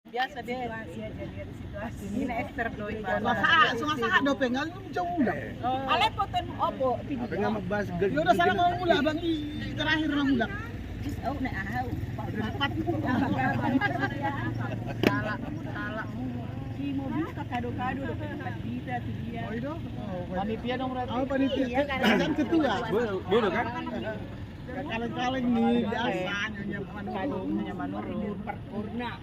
Biasa deh rahasia jadi situasi ini ekster doi Masa do pengal jauh udah. Ale poten opo Apa nggak magbahas gel? Ya udah sana mau mula bang terakhir orang mula. oh nek ahau Dapat salah si mobil ke kado-kado do pengen kita tuh dia oh itu. Panitia dong berarti. Oh panitia kan ketua. Bodoh kan? Kaleng-kaleng nih biasa kadonya manurun perpurna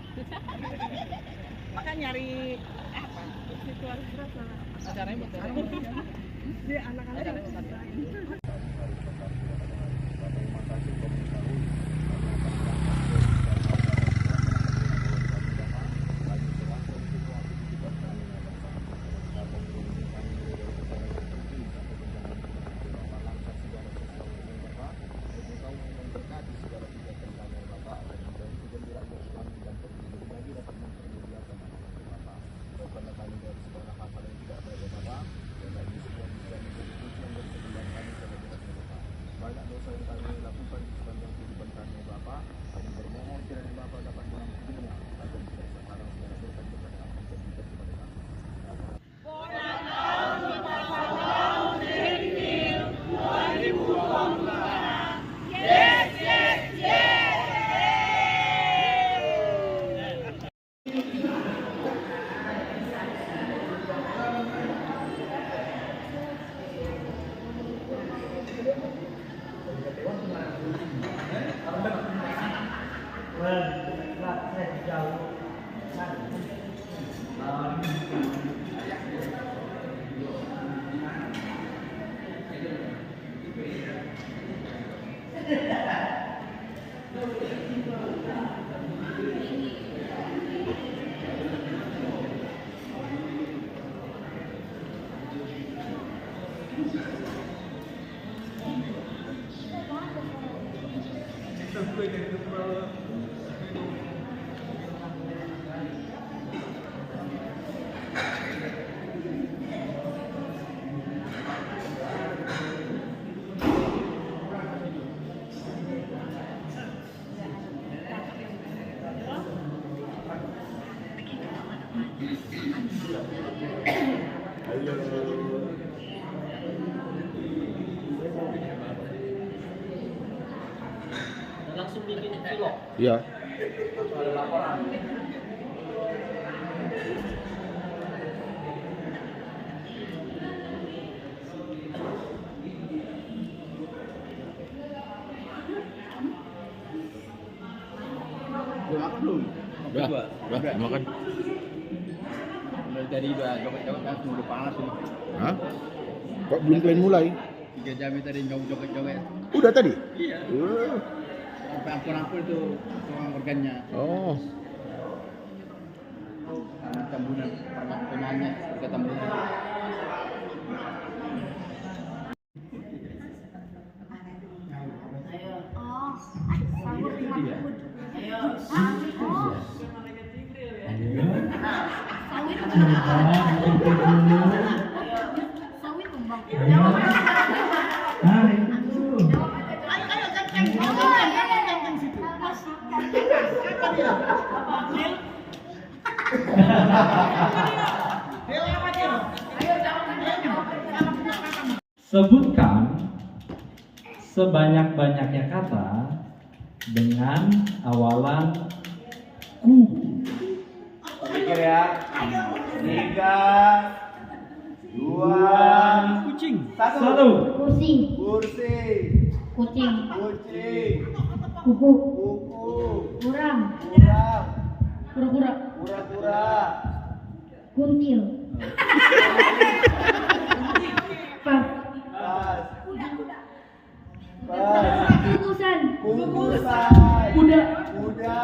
maka nyari apa situasi berapa Acaranya betul. dia anak-anak banyak dosa yang kami lakukan di sepanjang kehidupan kami Bapa. Kami bermohon kiranya Bapa dapat mengampuninya agar kita sekarang segala dosa kepada kami dan juga kepada kami. Langsung bikin vlog. Iya. Ada laporan. Udah makan belum? Udah makan. Dari tadi udah joget-joget kan udah panas ini. Hah? Kok belum kalian mulai? 3 jam tadi joget-joget. Udah tadi? Iya. Sampai ampun-ampun itu orang organnya. Oh. Karena tambunan pemainnya kita tambunan. Sebutkan sebanyak-banyaknya kata dengan awalan ku. Pikir ya. 3, 2, Kucing. 1. Kursi, Kursi. kucing, Kucing. kuku, Kuku. kurang, Kurang. kura-kura, Kura-kura. kuntil, pas, Pas. Pas. kukusan, Kukusan. kuda, Kuda.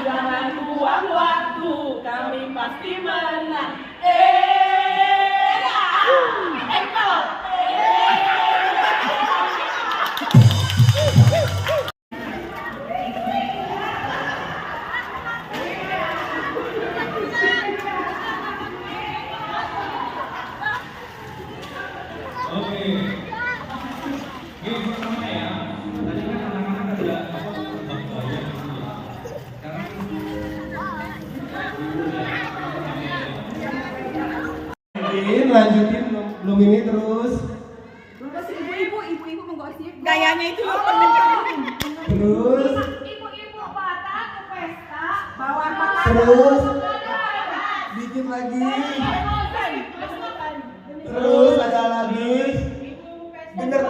Jangan buang waktu, kami pasti menang. Lanjutin belum ini terus. Ibu-ibu menggosip. Gayanya itu. Terus. Ibu-ibu patah ke pesta. Bawa makanan. Terus. Dikit lagi. Terus ada lagi. Bener.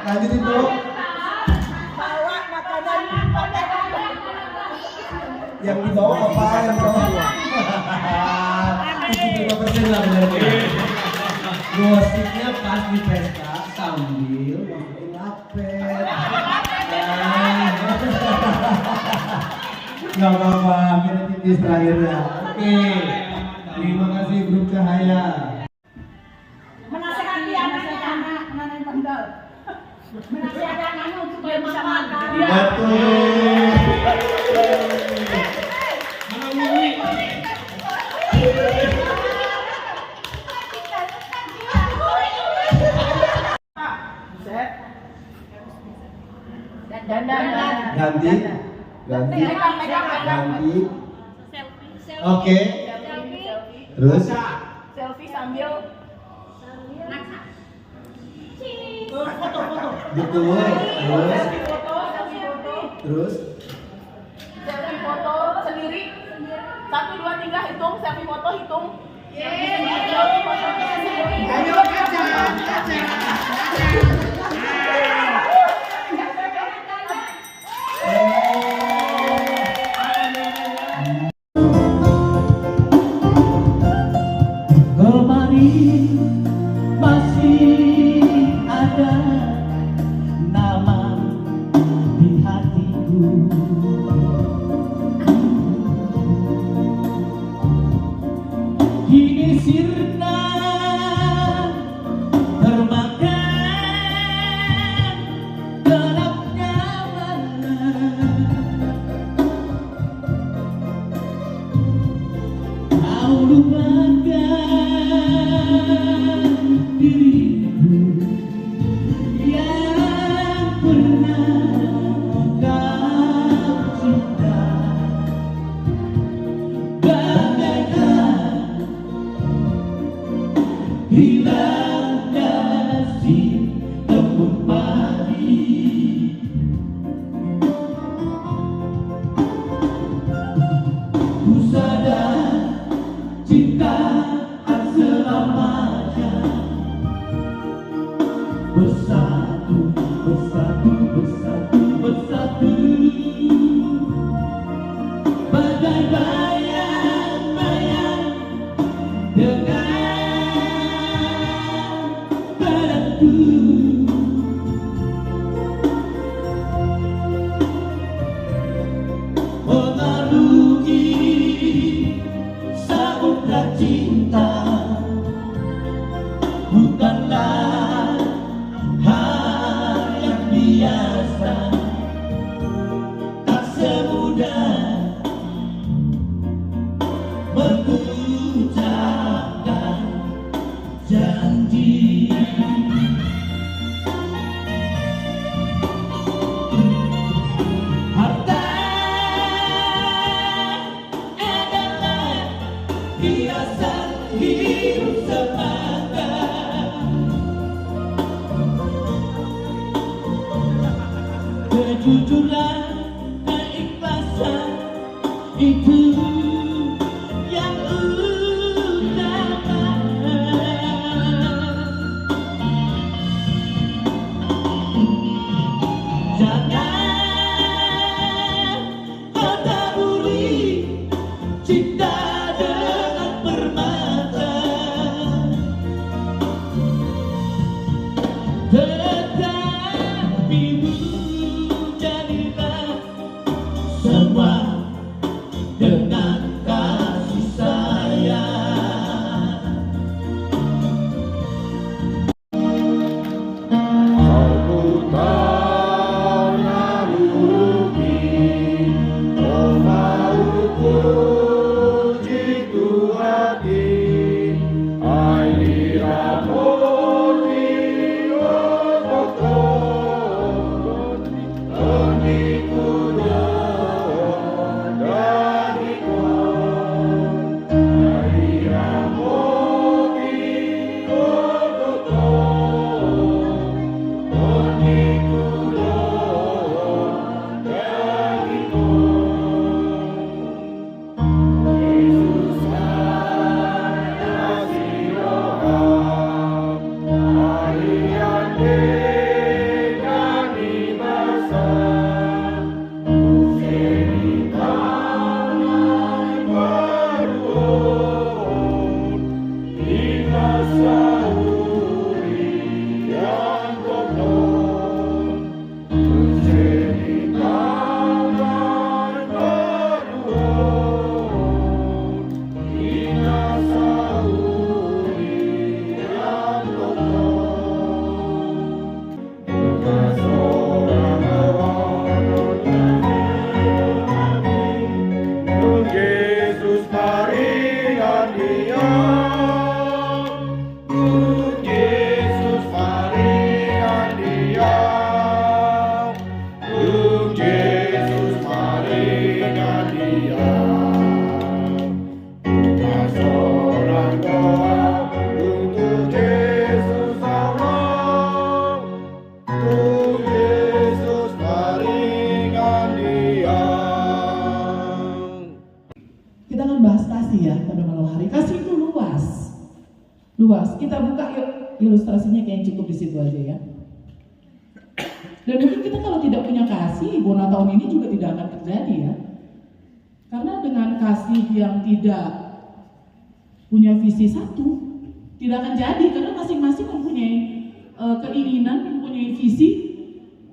Lanjutin dong. Bawa makanan. Yang dibawa apa? Yang dibawa 75% lah benernya. Gosipnya pas di pesta sambil masukin lapet. Gak apa-apa, kita tipis terakhirnya. Oke, terima kasih Grup Cahaya. Menasehati anak-anak, anak bandel. Menasehati anak-anak supaya bisa makan. Betul. Ganti. Oke. Terus. Selfie sambil Betul. Terus. selfie foto sendiri. 1, 2, 3 hitung, selfie foto hitung. Ayo Kemarin masih ada nama di hatiku. Kini sirna termakan rasa tak semudah mengucapkan janji. Harta adalah hiasan hidup semata. Kejujuran, keikhlasan itu yang utama. Jangan kau taburi cinta dengan permata, tetapi jadilah semua dengan kasih sayang. Aku tahu naruki, oh mauku jitu hati, ai ramoni ototo, oniku dariku, ai ramoni ototo. Yesus paringan dia, Yesus paringan dia, Yesus paringan dia. Buka seorang doa untuk Yesus Allah, untuk Yesus paringan dia. Kita akan bahas kasih ya pada malam hari. Kasih itu luas. Luas. Kita buka yuk ilustrasinya, kayak cukup di situ aja ya. Dan mungkin kita kalau tidak punya kasih, Bona tahun ini juga tidak akan terjadi ya. Karena dengan kasih yang tidak punya visi satu, tidak akan jadi. Karena masing-masing mempunyai keinginan, mempunyai visi.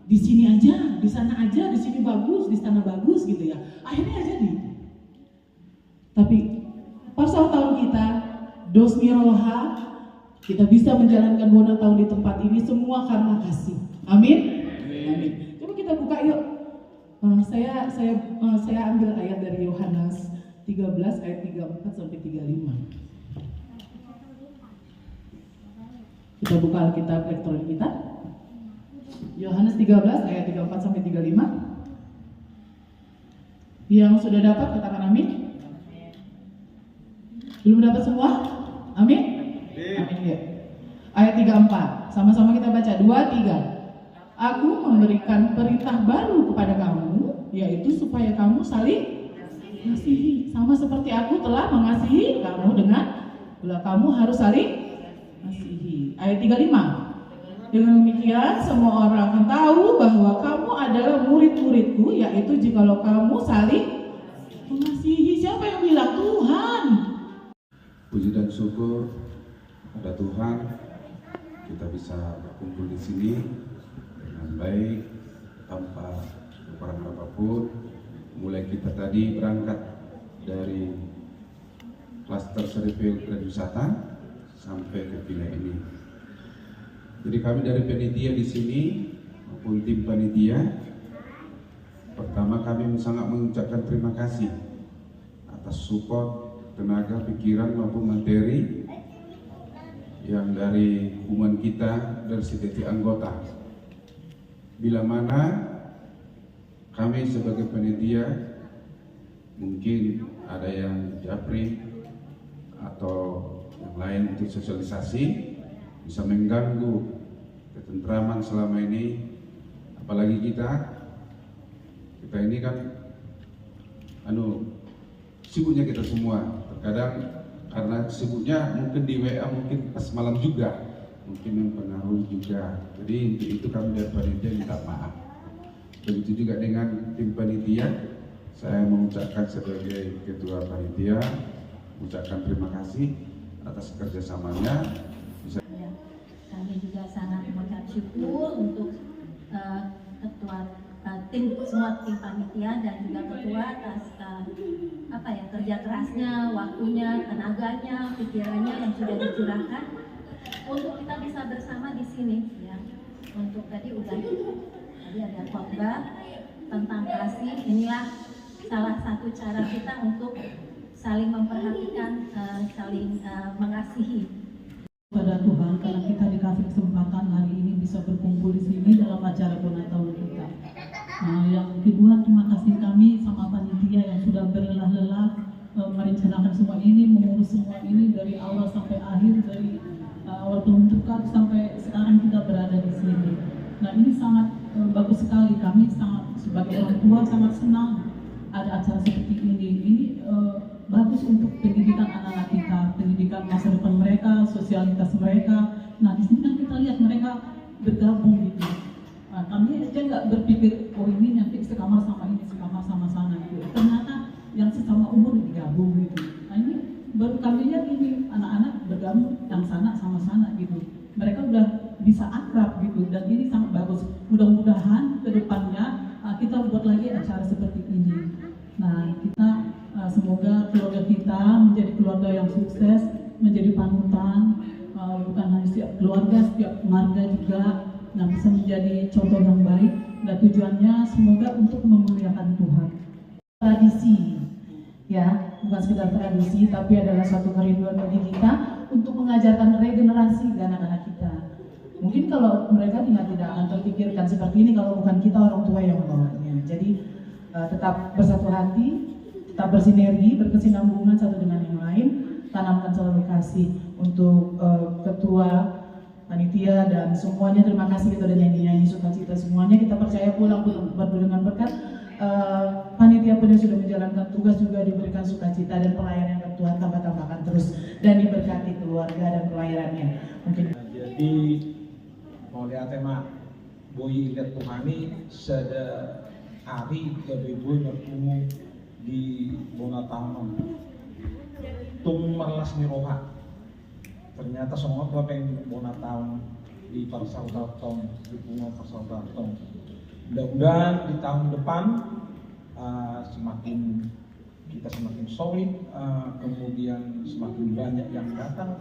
Di sini aja, di sana aja, di sini bagus, di sana bagus gitu ya. Akhirnya jadi. Tapi pasal tahun kita, dos miroloha, kita bisa menjalankan Bona tahun di tempat ini semua karena kasih. Amin. Amin. Coba kita buka yuk. Saya ambil ayat dari Yohanes 13 ayat 34 sampai 35. Kita buka Alkitab elektronik kita. Yohanes 13 ayat 34 sampai 35. Yang sudah dapat katakan amin. Belum dapat semua? Amin? Amin ya. Ayat 34. Sama-sama kita baca. 2, 3. Aku memberikan perintah baru kepada kamu, yaitu supaya kamu saling mengasihi. Sama seperti aku telah mengasihi kamu dengan kamu harus saling mengasihi. Ayat 35. Dengan demikian semua orang akan tahu bahwa kamu adalah murid-muridku, yaitu jikalau kamu saling mengasihi. Siapa yang bilang? Tuhan. Puji dan syukur pada Tuhan, kita bisa berkumpul di sini dengan baik tanpa kekurangan apapun. Mulai kita tadi berangkat dari klaster Seripil dan wisata sampai ke villa ini. Jadi kami dari panitia di sini maupun tim panitia. Pertama kami sangat mengucapkan terima kasih atas support tenaga, pikiran maupun materi yang dari hubungan kita dari setiap anggota. Bila mana kami sebagai panitia mungkin ada yang japri atau yang lain untuk sosialisasi bisa mengganggu ketentraman selama ini, apalagi kita ini kan sibuknya kita semua. Terkadang karena sibuknya mungkin di WA, mungkin pas malam juga mungkin mempengaruhi juga. Jadi untuk itu kami dari panitia minta maaf. Begitu juga dengan tim panitia, saya mengucapkan sebagai ketua panitia mengucapkan terima kasih atas kerjasamanya. Ya, kami juga sangat mengucap syukur untuk ketua tim, semua tim panitia dan juga ketua atas kerja kerasnya, waktunya, tenaganya, pikirannya yang sudah dicurahkan untuk kita bisa bersama di sini ya. Untuk tadi ada khotbah tentang kasih. Inilah salah satu cara kita untuk saling memperhatikan, saling mengasihi. Pada Tuhan, karena kita dikasih kesempatan hari ini bisa berkumpul di sini dalam acara Bonataun kita. Yang kedua, terima kasih kami sama panitia yang sudah berlelah-lelah merencanakan semua ini, mengurus semua ini dari awal sampai akhir, dari awal pembentukan sampai sekarang kita berada di sini. Nah, ini sangat bagus sekali. Kami sangat sebagai orang tua sangat senang ada acara seperti ini. Ini bagus untuk pendidikan anak-anak kita, pendidikan masa depan mereka, sosialitas mereka. Nah, di sini kan kita lihat mereka bergabung gitu. Nah, kami aja nggak berpikir, oh ini nanti sekamar sama ini, sekamar sama sana gitu. Ternyata yang sesama umur digabung gitu. Nah, ini baru kami lihat ini anak-anak bergabung yang sana sama sana gitu. Mereka udah bisa akrab gitu, dan ini sangat bagus. Mudah-mudahan ke depannya kita buat lagi acara seperti ini. Nah, kita semoga keluarga kita menjadi keluarga yang sukses, menjadi panutan, bukan hanya setiap keluarga, setiap marga juga. Nah, bisa menjadi contoh yang baik, dan tujuannya semoga untuk memuliakan Tuhan. Tradisi, ya, bukan sekedar tradisi, tapi adalah suatu kerinduan bagi kita untuk mengajarkan regenerasi ke anak-anak kita. Mungkin kalau mereka tidak akan terpikirkan seperti ini kalau bukan kita orang tua yang membawanya. Jadi tetap bersatu hati, tetap bersinergi, berkesinambungan satu dengan yang lain, tanamkan selalu kasih untuk ketua panitia dan semuanya. Terima kasih, kita udah nyanyi-nyanyi sukacita semuanya. Kita percaya pulang dengan berkat. Panitia pun yang sudah menjalankan tugas juga diberikan sukacita dan pelayanan yang Tuhan tambah-tambahkan terus dan diberkati keluarga dan pelayanannya. Mungkin jadi oleh tema boy lihat Tuhani sada hari dari boy bertemu di Bonataun tung merlas ni roha. Ternyata semua tua pengen Bonataun di Persaudaraan, di bunga Persaudaraan. Mudah-mudahan di tahun depan kita semakin solid, kemudian semakin banyak yang datang,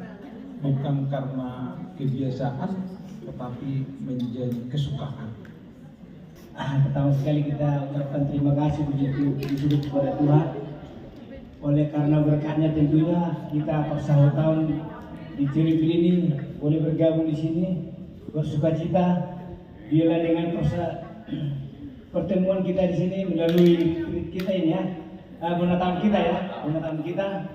bukan karena kebiasaan tetapi menjadi kesukaan. Pertama sekali kita ucapkan terima kasih begitu disebut kepada Tuhan. Oleh karena berkatnya tentunya kita Persaudaraan di Cirebon ini boleh bergabung di sini, bersukacita bila dengan pertemuan kita di sini melalui kita ini ya, Bonataun kita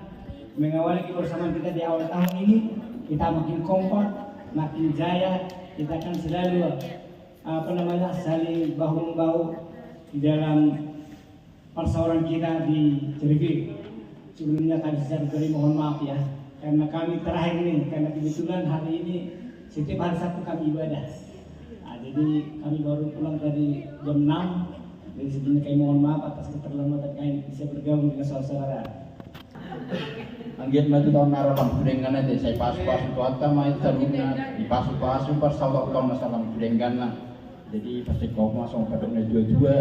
mengawali kebersamaan kita di awal tahun ini. Kita makin kompak, makin jaya. Kita akan selalu saling bahu-membahu di dalam persaudaraan kita di Cirebon. Sebelumnya kami secara mohon maaf ya, karena kami terakhir ini, karena kebetulan hari ini setiap hari Sabtu kami ibadah. Jadi kami baru pulang tadi jam 6. Dari sebelumnya kami mohon maaf atas keterlambatan kami bisa bergabung dengan saudara-saudara. Anggiat maju tahun harapan dengan aja saya pasu-pasu tuata mai teruna di pasu-pasu Persaudaraan masalah dengan. Jadi pasti kau masuk pada dua-dua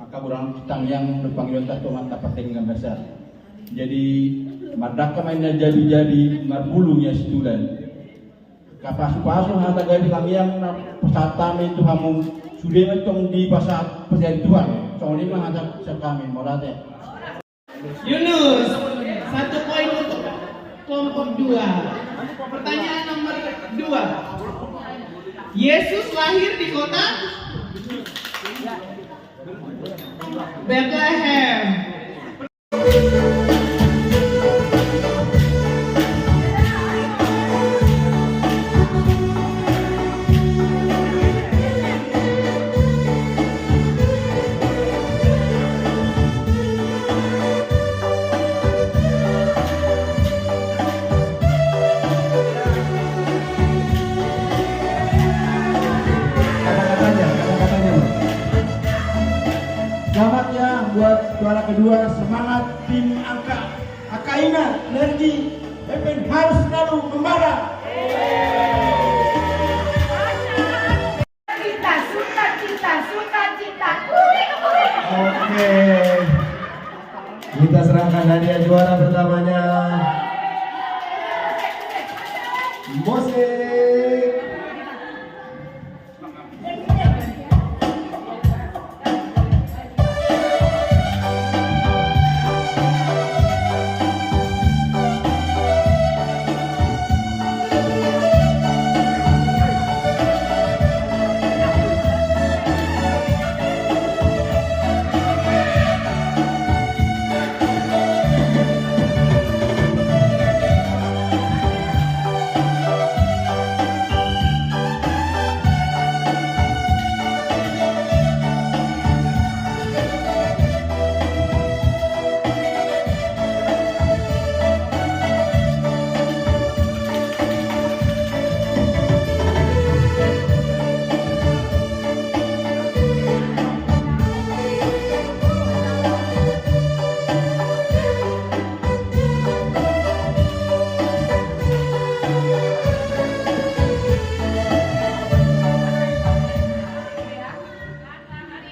maka orang tang yang berpanggil tas tuh mantap pertengah besar. Jadi mardaka mainnya jadi marbulunya setulan. Kapasu-pasu hata gadi lang yang pesatan itu hamu sudah macam di pasar perjalanan Tuhan. Soalnya mengajak kami molate. Yunus, 1 poin untuk kelompok 2. Pertanyaan nomor 2. Yesus lahir di kota Bethlehem. Selamatnya buat juara kedua, semangat tim Angka. Akaina, energi, Epen harus selalu membara. Sukacita. Oke. Kita serahkan hadiah juara pertamanya. Musik.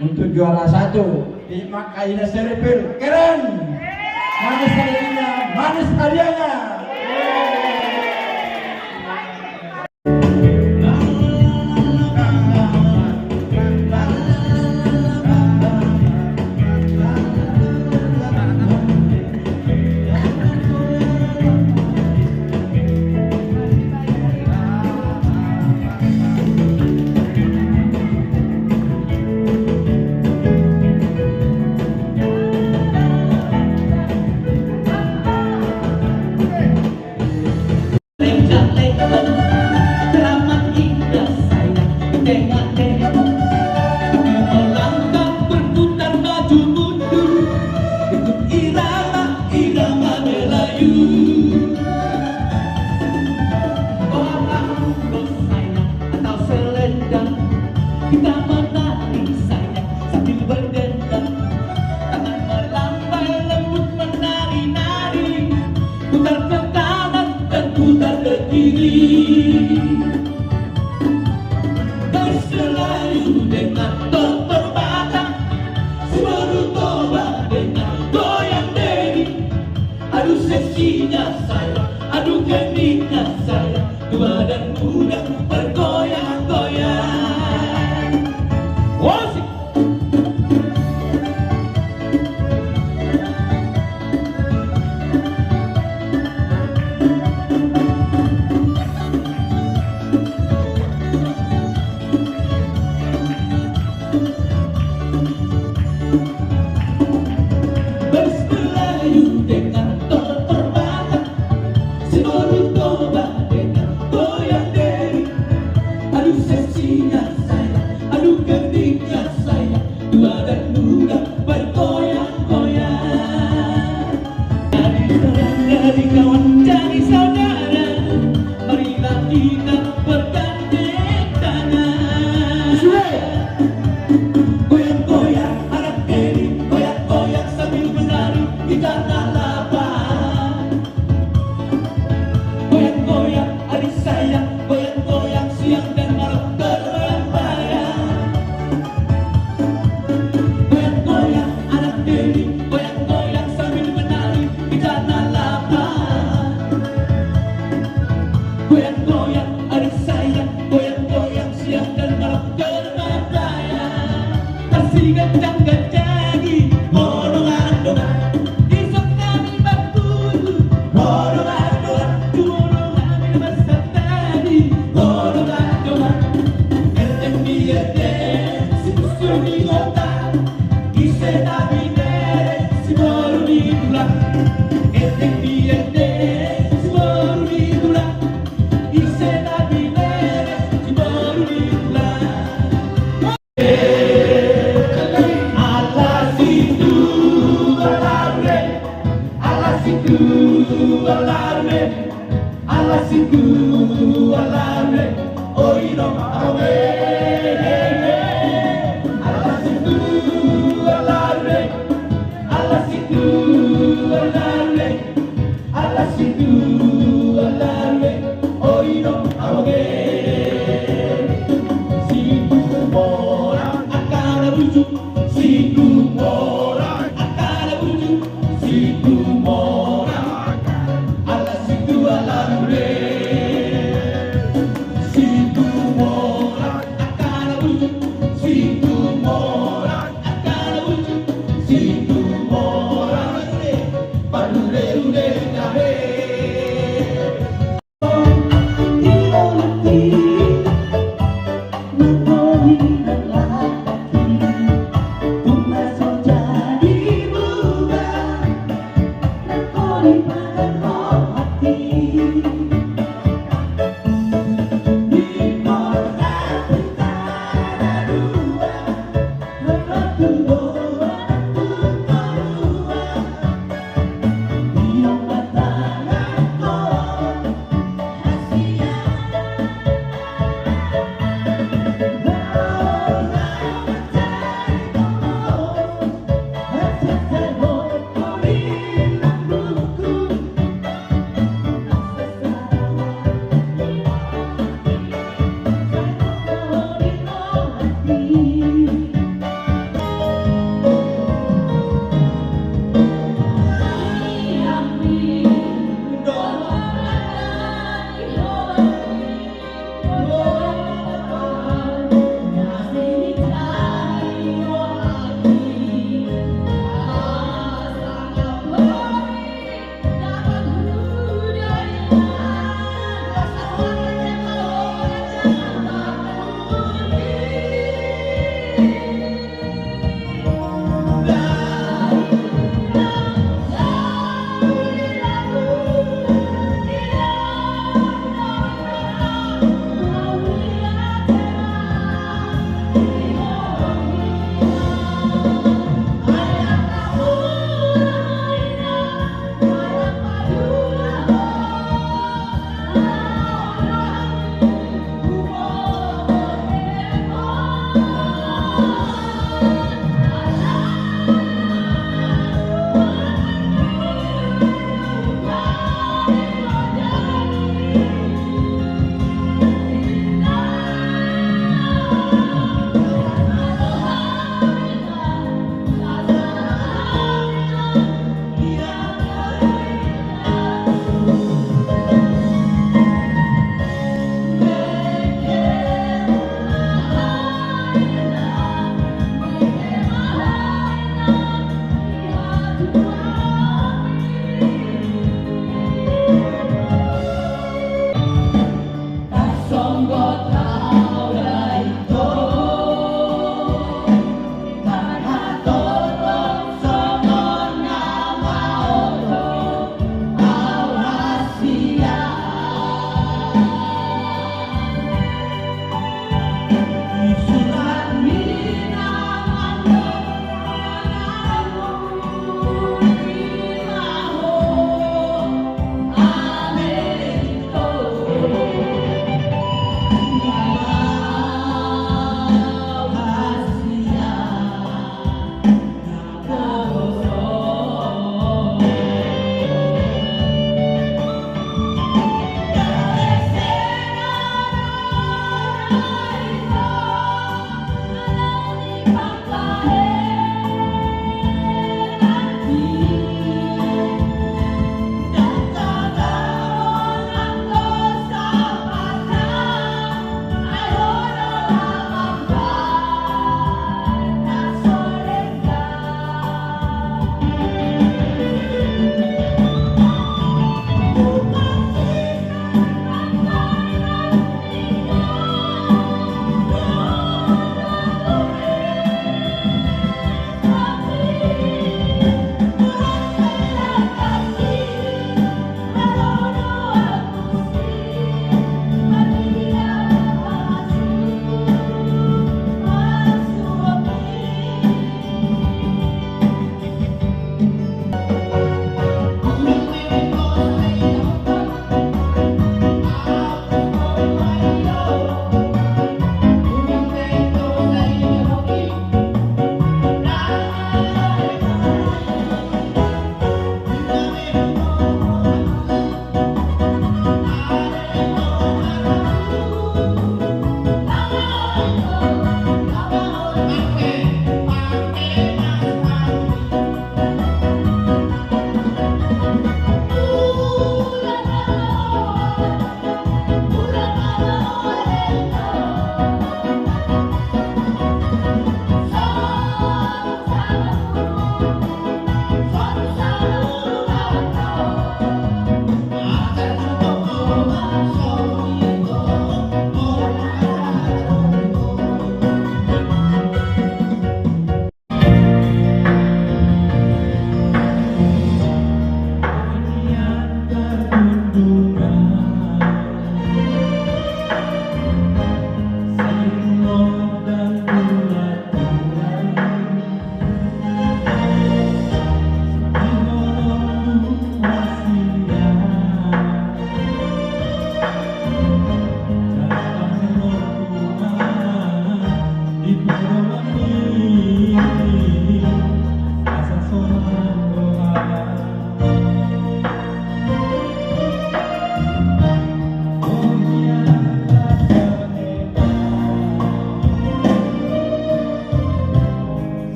Untuk juara 1 tim Akaina Serepil, keren. Manis hadiahnya, manis hadiahnya. Thank you.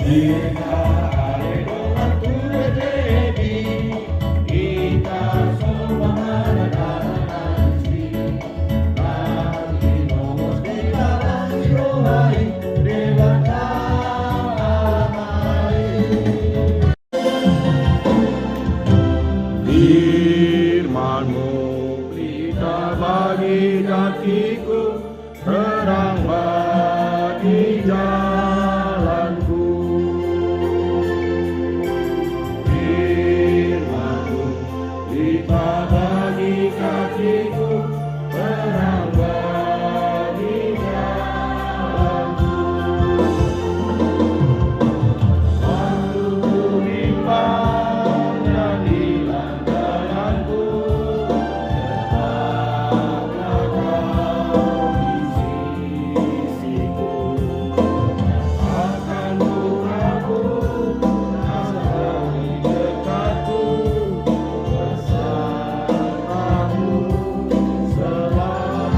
Firman-Mu pelita bagi kakiku, terang bagi jalanku. Firman-Mu pelita bagi kakiku, terang bagi jalanku. Waktu bimbang dan jalanku, tetaplah Kau di sisiku. Akan Ku asal di dekatku, bersamamu selamanya.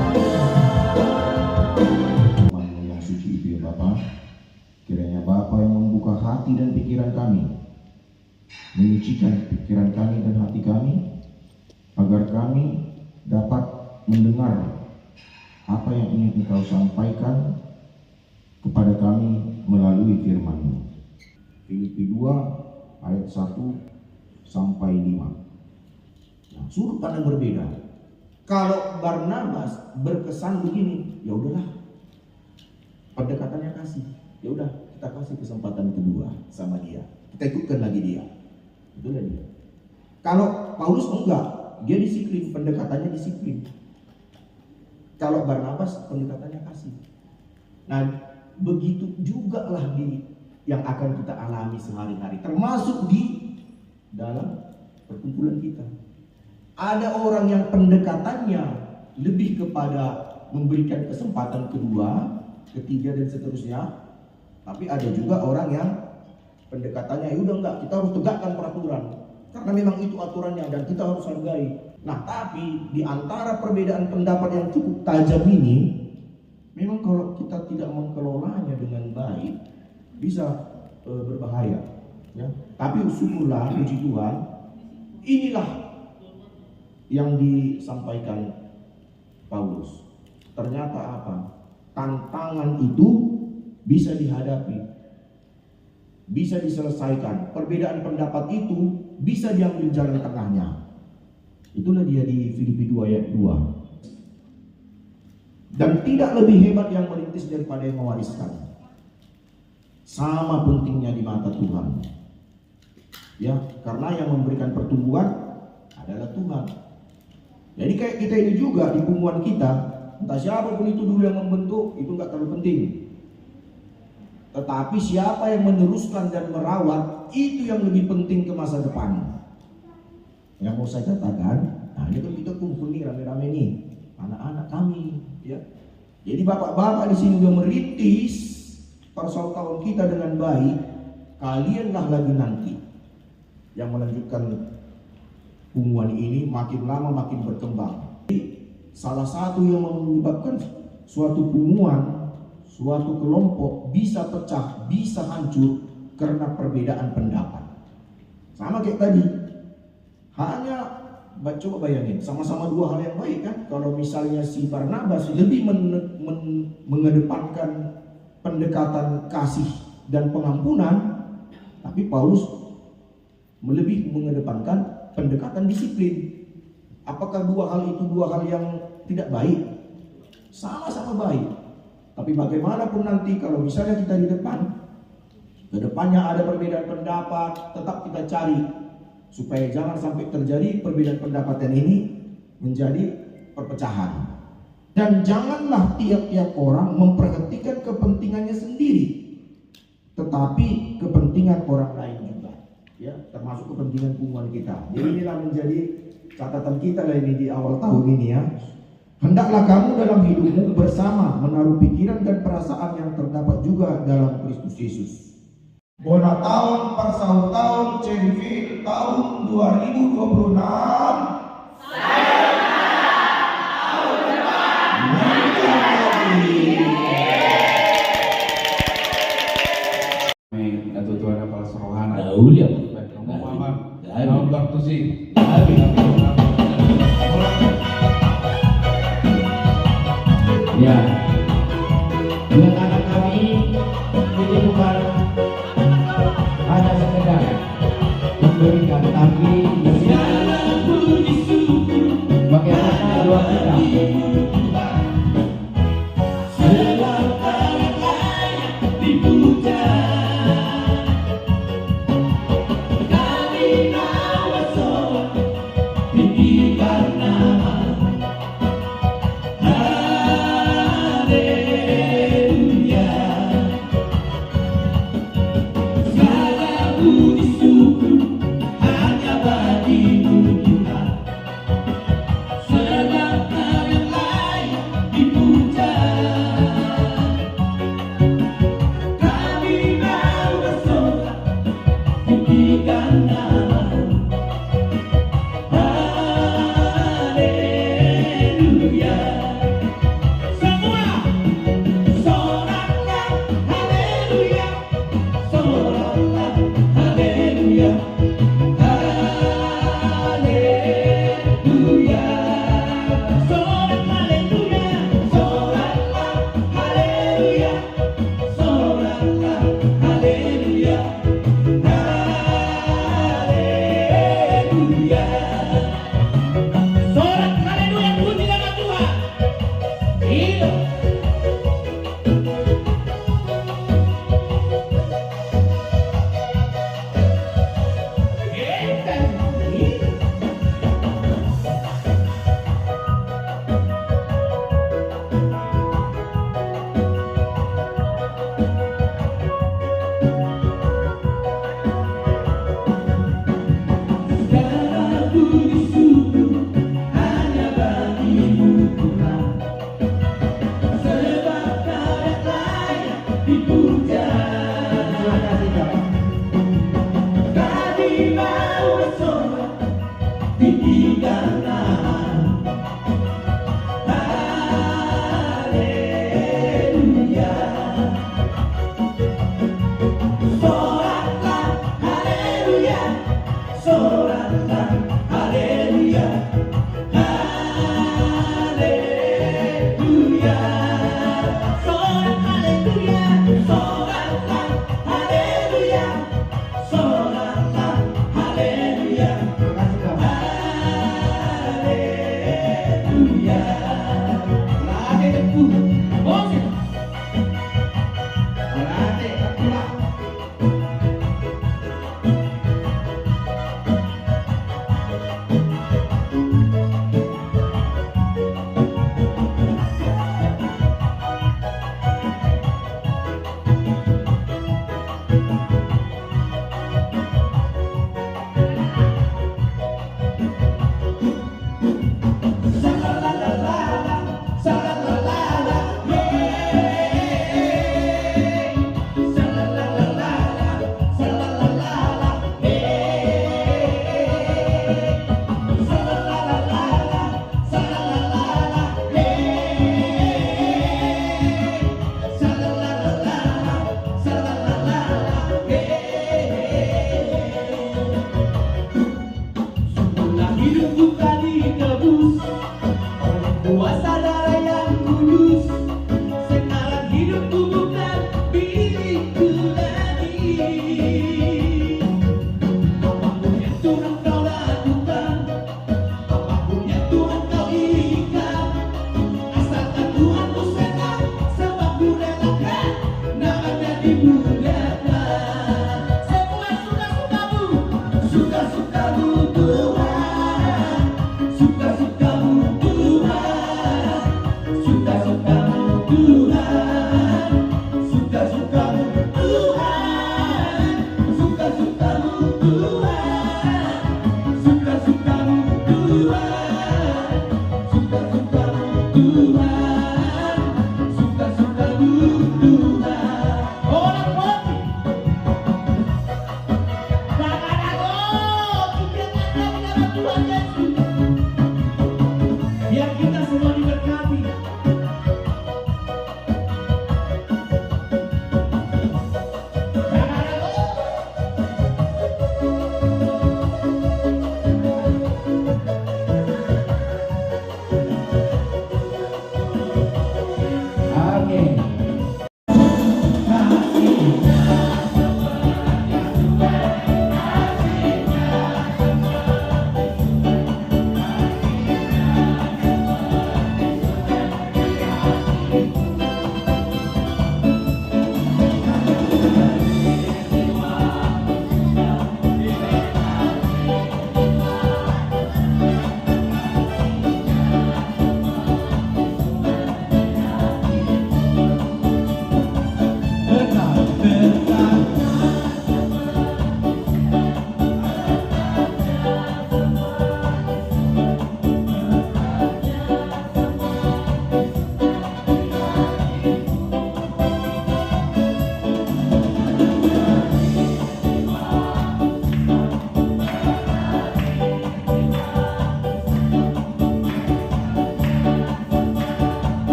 Firman-Mu yang suci itu ya Bapa, kiranya Bapa yang membuka hati dan pikiran kami, menyucikan pikiran kami dan hati kami, agar kami dapat mendengar apa yang ingin Engkau sampaikan kepada kami melalui firman-Mu. Filipi 2 ayat 1 sampai 5. Nah, sudut pandang berbeda. Kalau Barnabas berkesan begini, ya udahlah, pendekatannya kasih, ya udah kita kasih kesempatan kedua sama dia, kita ikutkan lagi dia, itulah dia. Kalau Paulus enggak, dia disiplin, pendekatannya disiplin. Kalau Barnabas pendekatannya kasih. Nah, begitu juga lah yang akan kita alami sehari-hari, termasuk di dalam perkumpulan kita. Ada orang yang pendekatannya lebih kepada memberikan kesempatan kedua, ketiga dan seterusnya. Tapi ada juga orang yang pendekatannya udah enggak, kita harus tegakkan peraturan karena memang itu aturannya dan kita harus hargai. Nah, tapi di antara perbedaan pendapat yang cukup tajam ini, memang kalau kita tidak mengelolanya dengan baik bisa berbahaya, ya. Tapi syukurlah, puji Tuhan, inilah yang disampaikan Paulus. Ternyata apa? Tantangan itu bisa dihadapi, bisa diselesaikan. Perbedaan pendapat itu bisa diambil jalan tengahnya. Itulah dia di Filipi 2 ayat 2. Dan tidak lebih hebat yang merintis daripada yang mewariskan. Sama pentingnya di mata Tuhan. Ya, karena yang memberikan pertumbuhan adalah Tuhan. Jadi kayak kita ini juga di hubungan kita, entah siapapun itu dulu yang membentuk, itu enggak terlalu penting. Tetapi siapa yang meneruskan dan merawat, itu yang lebih penting ke masa depan. Yang mau saya katakan, nah ini kan kita kumpul nih rame-rame nih, anak-anak kami, ya. Jadi bapak-bapak di sini udah merintis persaudaraan kita dengan baik. Kalianlah lagi nanti yang melanjutkan hubungan ini, makin lama makin berkembang. Jadi, salah satu yang menyebabkan suatu hubungan, suatu kelompok bisa pecah, bisa hancur karena perbedaan pendapat. Sama kayak tadi, hanya coba bayangin, sama-sama dua hal yang baik kan. Kalau misalnya si Barnabas lebih mengedepankan pendekatan kasih dan pengampunan, tapi Paulus lebih mengedepankan pendekatan disiplin. Apakah dua hal itu dua hal yang tidak baik? Sama-sama baik. Tapi bagaimanapun nanti kalau misalnya kita di depan, ke depannya ada perbedaan pendapat, tetap kita cari supaya jangan sampai terjadi perbedaan pendapat ini menjadi perpecahan. Dan janganlah tiap-tiap orang memperhatikan kepentingannya sendiri, tetapi kepentingan orang lain juga, ya, termasuk kepentingan hubungan kita. Jadi inilah menjadi catatan kita lah ini di awal tahun ini, ya. Hendaklah kamu dalam hidupmu bersama menaruh pikiran dan perasaan yang terdapat juga dalam Kristus Yesus. Bona tahun persahut tahun CDV tahun 2026. Kami Aulia. Nomor waktu sih. Ya, buat anak kami ini bukan hanya sekedar memberikan, tapi bagaimana doa kita. Hanya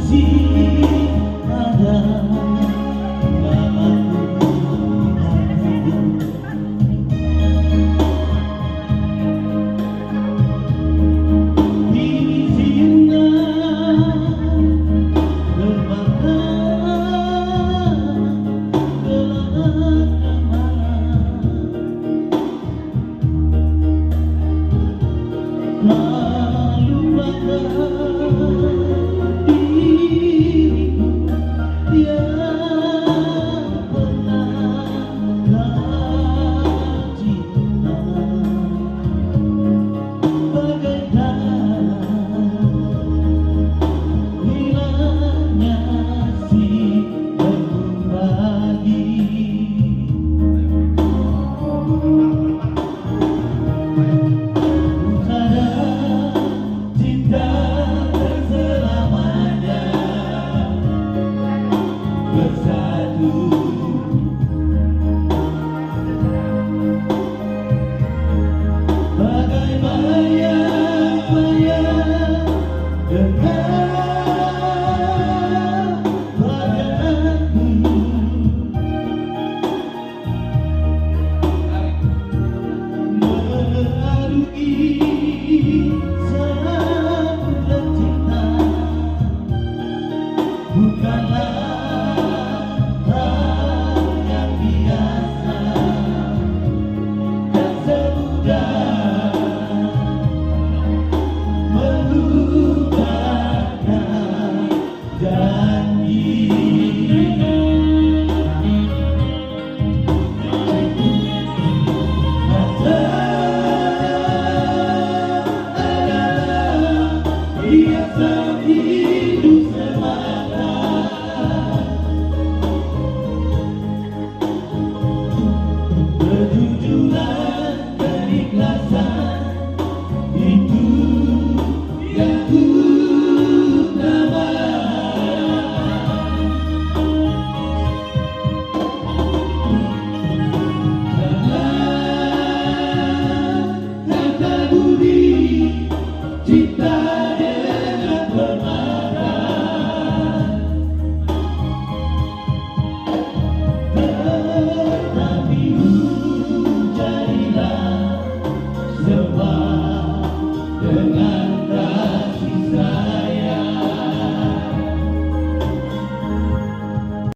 Si